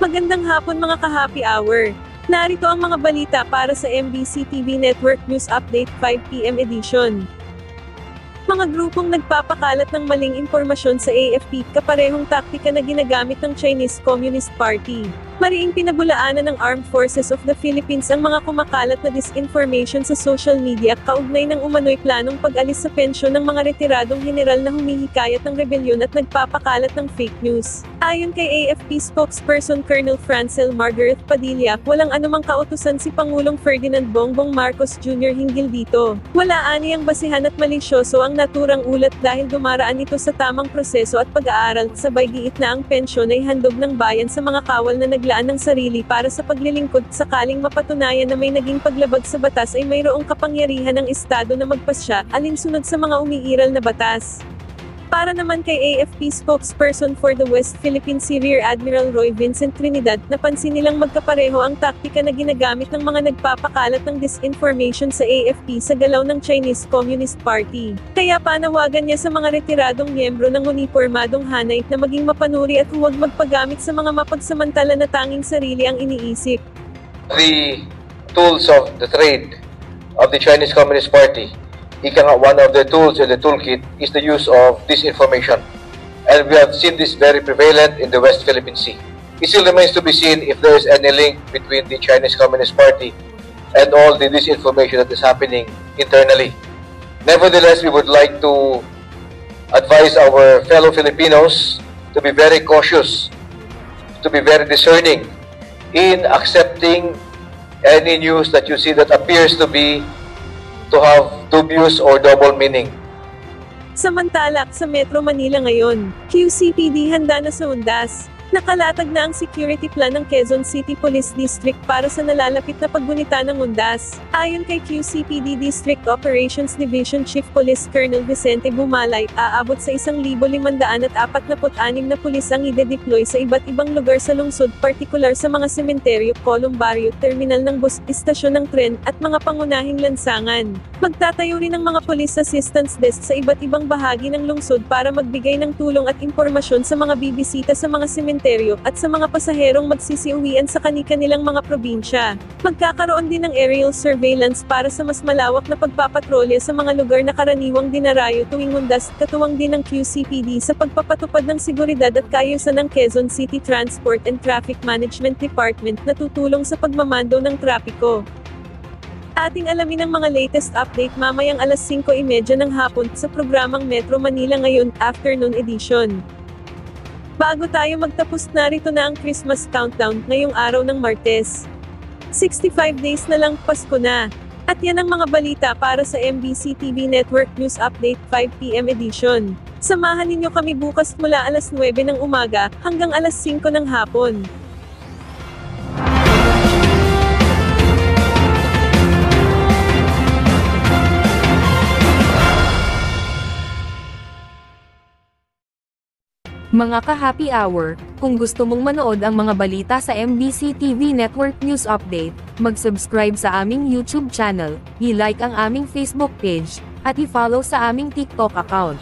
Magandang hapon mga ka-happy hour. Narito ang mga balita para sa MBC TV Network News Update 5 PM edition. Mga grupong nagpapakalat ng maling impormasyon sa AFP, kaparehong taktika na ginagamit ng Chinese Communist Party. Mariing pinabulaanan ng Armed Forces of the Philippines ang mga kumakalat na disinformation sa social media kaugnay ng umano'y planong pag-alis sa pensyon ng mga retiradong general na humihikayat ng rebelyon at nagpapakalat ng fake news. Ayon kay AFP spokesperson Colonel Francel Margaret Padilla, walang anumang kautusan si Pangulong Ferdinand Bongbong Marcos Jr. hinggil dito. Wala aniyang basihan at malisyoso ang naturang ulat dahil dumaraan ito sa tamang proseso at pag-aaral, sabay giit na ang pensyon ay handog ng bayan sa mga kawal na naglaan ng sarili para sa paglilingkod. Sakaling mapatunayan na may naging paglabag sa batas ay mayroong kapangyarihan ng Estado na magpasya, alinsunod sa mga umiiral na batas. Para naman kay AFP spokesperson for the West Philippines si Rear Admiral Roy Vincent Trinidad, napansin nilang magkapareho ang taktika na ginagamit ng mga nagpapakalat ng disinformation sa AFP sa galaw ng Chinese Communist Party. Kaya panawagan niya sa mga retiradong miyembro ng unipormadong hanay na maging mapanuri at huwag magpagamit sa mga mapagsamantala na tanging sarili ang iniisip. The tools of the trade of the Chinese Communist Party. One of the tools in the toolkit is the use of disinformation. And we have seen this very prevalent in the West Philippine Sea. It still remains to be seen if there is any link between the Chinese Communist Party and all the disinformation that is happening internally. Nevertheless, we would like to advise our fellow Filipinos to be very cautious, to be very discerning in accepting any news that you see that appears to have dubious or double meaning. Samantala, sa Metro Manila ngayon, QCPD handa na sa undas. Nakalatag na ang security plan ng Quezon City Police District para sa nalalapit na paggunita ng undas. Ayon kay QCPD District Operations Division Chief Police Colonel Vicente Bumalay, aabot sa 1,546 na pulis ang ide-deploy sa iba't ibang lugar sa lungsod, partikular sa mga sementeryo, kolumbaryo, terminal ng bus, istasyon ng tren, at mga pangunahing lansangan. Magtatayo rin ng mga police assistance desk sa iba't ibang bahagi ng lungsod para magbigay ng tulong at impormasyon sa mga bibisita sa mga sementeryo at sa mga pasaherong magsisiuwian sa kani-kanilang mga probinsya. Magkakaroon din ng aerial surveillance para sa mas malawak na pagpapatrolya sa mga lugar na karaniwang dinarayo tuwing undas. Katuwang din ng QCPD sa pagpapatupad ng seguridad at kaayusan ng Quezon City Transport and Traffic Management Department na tutulong sa pagmamando ng trapiko. Ating alamin ang mga latest update mamayang alas 5:30 ng hapon sa programang Metro Manila Ngayon, Afternoon Edition. Bago tayo magtapos, narito na ang Christmas countdown ngayong araw ng Martes. 65 days na lang, Pasko na. At yan ang mga balita para sa MBC TV Network News Update 5 PM edition. Samahan ninyo kami bukas mula alas 9 ng umaga hanggang alas 5 ng hapon. Mga ka-happy hour, kung gusto mong manood ang mga balita sa MBC TV Network News Update, mag-subscribe sa aming YouTube channel, i-like ang aming Facebook page, at i-follow sa aming TikTok account.